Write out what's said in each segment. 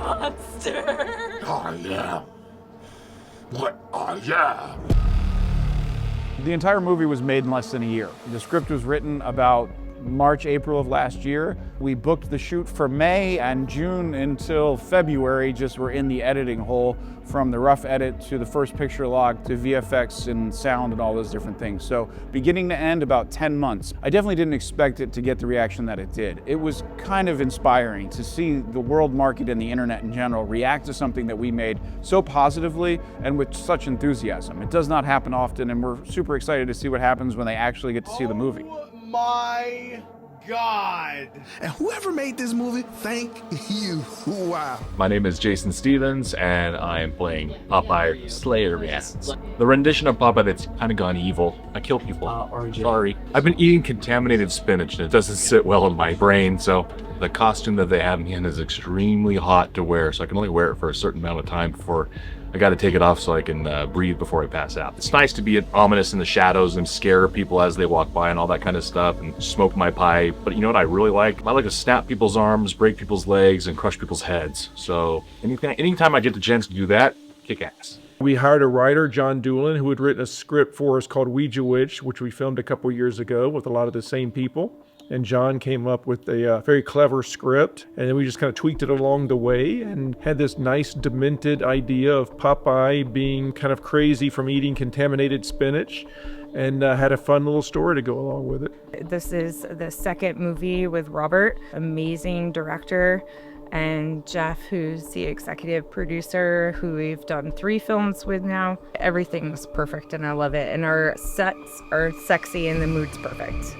monster. I am what I am. The entire movie was made in less than a year. The script was written about March, April of last year. We booked the shoot for May and June until February, just were in the editing hole from the rough edit to the first picture log to VFX and sound and all those different things. So beginning to end, about 10 months. I definitely didn't expect it to get the reaction that it did. It was kind of inspiring to see the world market and the internet in general react to something that we made so positively and with such enthusiasm. It does not happen often, and we're super excited to see what happens when they actually get to see the movie. My God. And whoever made this movie, thank you. Wow. My name is Jason Stevens, and I am playing Popeye the Slayer Man. The rendition of Popeye that's kind of gone evil. I kill people. Sorry. I've been eating contaminated spinach, and it doesn't sit well in my brain, so the costume that they have me in is extremely hot to wear, so I can only wear it for a certain amount of time before I got to take it off so I can breathe before I pass out. It's nice to be ominous in the shadows and scare people as they walk by and all that kind of stuff and smoke my pipe. But you know what I really like? I like to snap people's arms, break people's legs, and crush people's heads. So anytime I get the chance to do that, kick ass. We hired a writer, John Doolin, who had written a script for us called Ouija Witch, which we filmed a couple years ago with a lot of the same people. And John came up with a very clever script, and then we just kind of tweaked it along the way and had this nice demented idea of Popeye being kind of crazy from eating contaminated spinach, and had a fun little story to go along with it. This is the second movie with Robert, amazing director, and Jeff, who's the executive producer, who we've done 3 films with now. Everything's perfect and I love it, and our sets are sexy and the mood's perfect.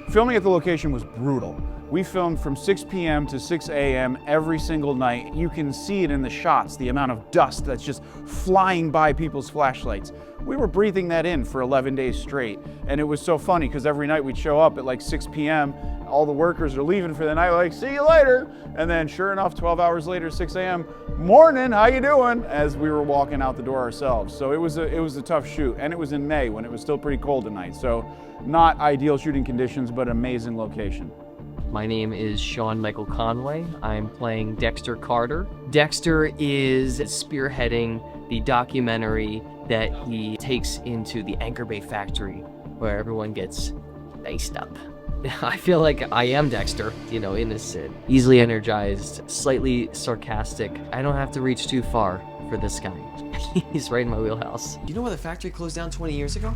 Filming at the location was brutal. We filmed from 6 p.m. to 6 a.m. every single night. You can see it in the shots, the amount of dust that's just flying by people's flashlights. We were breathing that in for 11 days straight. And it was so funny because every night we'd show up at like 6 p.m. All the workers are leaving for the night, like, see you later. And then sure enough, 12 hours later, 6 a.m., morning, how you doing? As we were walking out the door ourselves. So it was a tough shoot. And it was in May when it was still pretty cold at night. So not ideal shooting conditions, but amazing location. My name is Sean Michael Conway. I'm playing Dexter Carter. Dexter is spearheading the documentary that he takes into the Anchor Bay factory where everyone gets diced up. I feel like I am Dexter, innocent, easily energized, slightly sarcastic. I don't have to reach too far for this guy. He's right in my wheelhouse. You know why the factory closed down 20 years ago?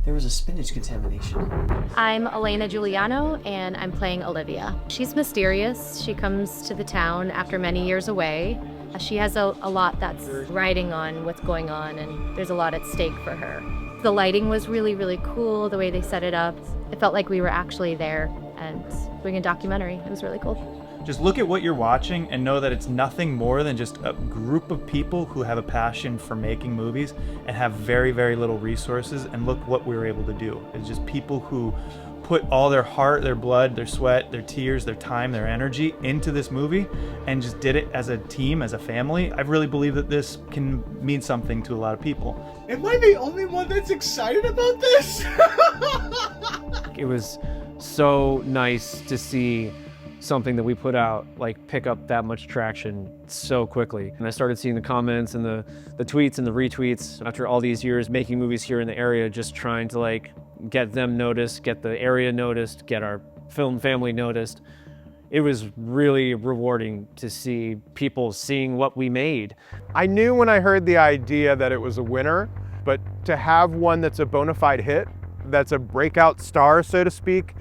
There was a spinach contamination. I'm Elena Giuliano, and I'm playing Olivia. She's mysterious. She comes to the town after many years away. She has a lot that's riding on what's going on, and there's a lot at stake for her. The lighting was really, really cool, the way they set it up. It felt like we were actually there and doing a documentary. It was really cool. Just look at what you're watching and know that it's nothing more than just a group of people who have a passion for making movies and have very, very little resources, and look what we were able to do. It's just people who put all their heart, their blood, their sweat, their tears, their time, their energy into this movie and just did it as a team, as a family. I really believe that this can mean something to a lot of people. Am I the only one that's excited about this? It was so nice to see something that we put out pick up that much traction so quickly. And I started seeing the comments and the tweets and the retweets after all these years making movies here in the area, just trying to get them noticed, get the area noticed, get our film family noticed. It was really rewarding to see people seeing what we made. I knew when I heard the idea that it was a winner, but to have one that's a bona fide hit, that's a breakout star, so to speak,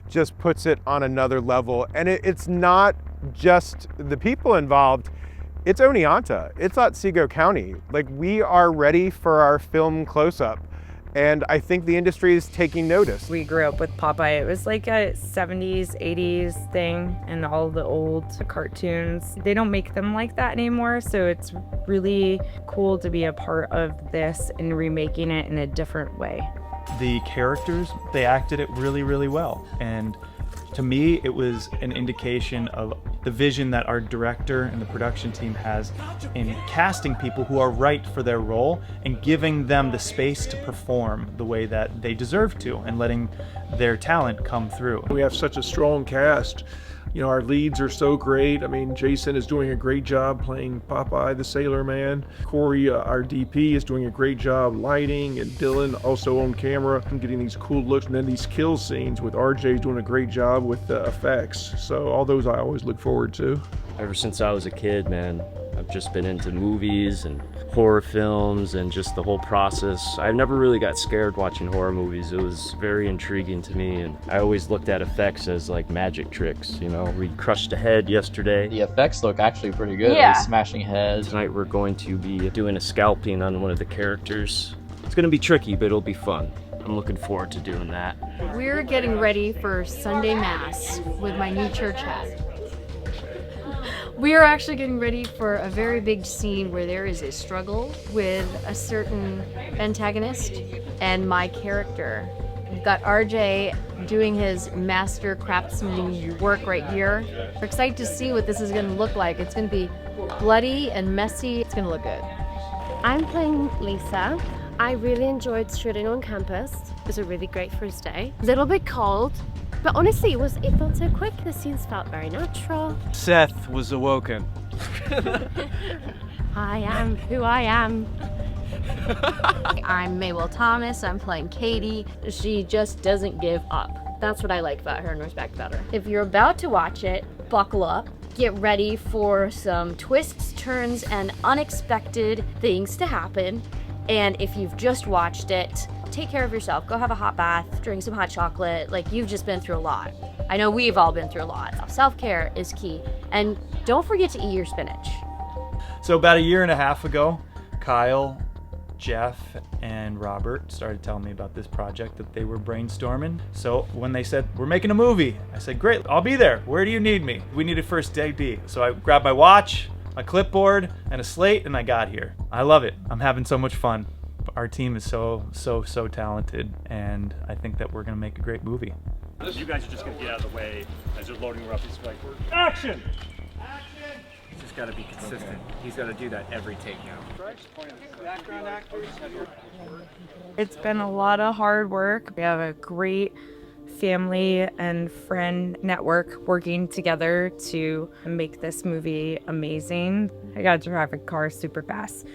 just puts it on another level. And it's not just the people involved, it's Oneonta, it's Otsego County. We are ready for our film close-up. And I think the industry is taking notice. We grew up with Popeye. It was like a 70s, 80s thing, and all the old cartoons. They don't make them like that anymore, so it's really cool to be a part of this and remaking it in a different way. The characters, they acted it really, really well. And to me, it was an indication of the vision that our director and the production team has in casting people who are right for their role and giving them the space to perform the way that they deserve to and letting their talent come through. We have such a strong cast. You know, our leads are so great. I mean, Jason is doing a great job playing Popeye the Sailor Man. Corey, our DP, is doing a great job lighting, and Dylan also on camera and getting these cool looks. And then these kill scenes with RJ doing a great job with the effects. So all those I always look forward to. Ever since I was a kid, man, I've just been into movies and horror films and just the whole process. I never really got scared watching horror movies. It was very intriguing to me, and I always looked at effects as like magic tricks, you know? We crushed a head yesterday. The effects look actually pretty good. Yeah. Smashing heads. Tonight we're going to be doing a scalping on one of the characters. It's gonna be tricky, but it'll be fun. I'm looking forward to doing that. We're getting ready for Sunday Mass with my new church hat. We are actually getting ready for a very big scene where there is a struggle with a certain antagonist and my character. We've got RJ doing his master craftsman work right here. We're excited to see what this is going to look like. It's going to be bloody and messy. It's going to look good. I'm playing Lisa. I really enjoyed shooting on campus. It was a really great first day. A little bit cold, but honestly it felt so quick. The scenes felt very natural. Seth was awoken. I am who I am. I'm Maywell Thomas. I'm playing Katie. She just doesn't give up. That's what I like about her and respect about her. If you're about to watch it, buckle up. Get ready for some twists, turns, and unexpected things to happen. And if you've just watched it, take care of yourself. Go have a hot bath, drink some hot chocolate. Like, you've just been through a lot. I know we've all been through a lot. Self-care is key. And don't forget to eat your spinach. So about a year and a half ago, Kyle, Jeff, and Robert started telling me about this project that they were brainstorming. So when they said, we're making a movie, I said, great, I'll be there. Where do you need me? We need a first DP. So I grabbed my watch, my clipboard, and a slate, and I got here. I love it. I'm having so much fun. Our team is so talented, and I think that we're gonna make a great movie. You guys are just gonna get out of the way as they're loading her up. It's like, action! He's just gotta be consistent. He's gotta do that every take now. Background actors. It's been a lot of hard work. We have a great family and friend network working together to make this movie amazing. I got to drive a car super fast.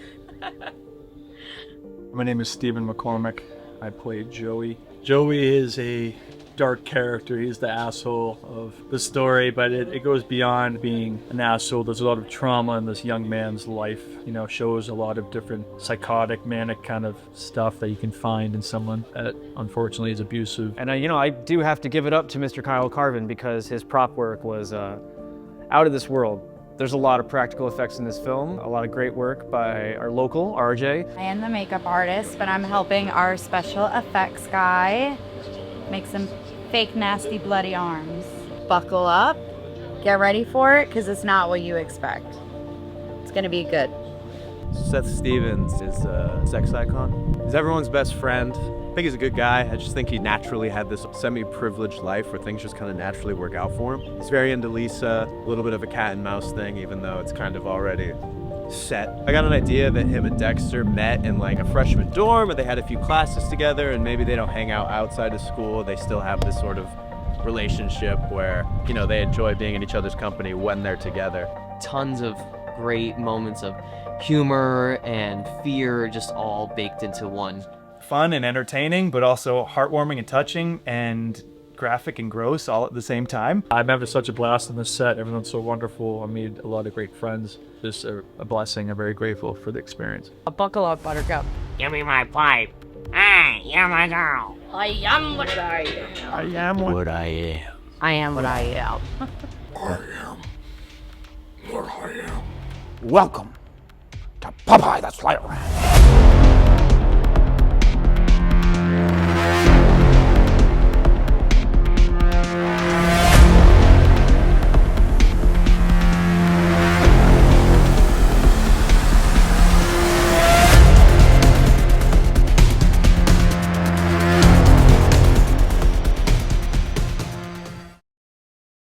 My name is Stephen McCormick. I play Joey. Joey is a dark character. He's the asshole of the story, but it goes beyond being an asshole. There's a lot of trauma in this young man's life. You know, shows a lot of different psychotic, manic kind of stuff that you can find in someone that unfortunately is abusive. And I do have to give it up to Mr. Kyle Carvin because his prop work was out of this world. There's a lot of practical effects in this film, a lot of great work by our local, RJ. I am the makeup artist, but I'm helping our special effects guy make some fake, nasty, bloody arms. Buckle up, get ready for it, because it's not what you expect. It's gonna be good. Seth Stevens is a sex icon. He's everyone's best friend. I think he's a good guy. I just think he naturally had this semi-privileged life where things just kind of naturally work out for him. He's very into Lisa, a little bit of a cat and mouse thing, even though it's kind of already set. I got an idea that him and Dexter met in like a freshman dorm, and they had a few classes together, and maybe they don't hang out outside of school. They still have this sort of relationship where, you know, they enjoy being in each other's company when they're together. Tons of great moments of humor and fear just all baked into one. Fun and entertaining, but also heartwarming and touching and graphic and gross all at the same time. I'm having such a blast on this set. Everyone's so wonderful. I made a lot of great friends. Just a blessing. I'm very grateful for the experience. Buckle up, Buttercup. Give me my pipe. I am a girl. I am what I am. I am what I am. I am what I am. I am what I am. Welcome to Popeye the Slayer Man.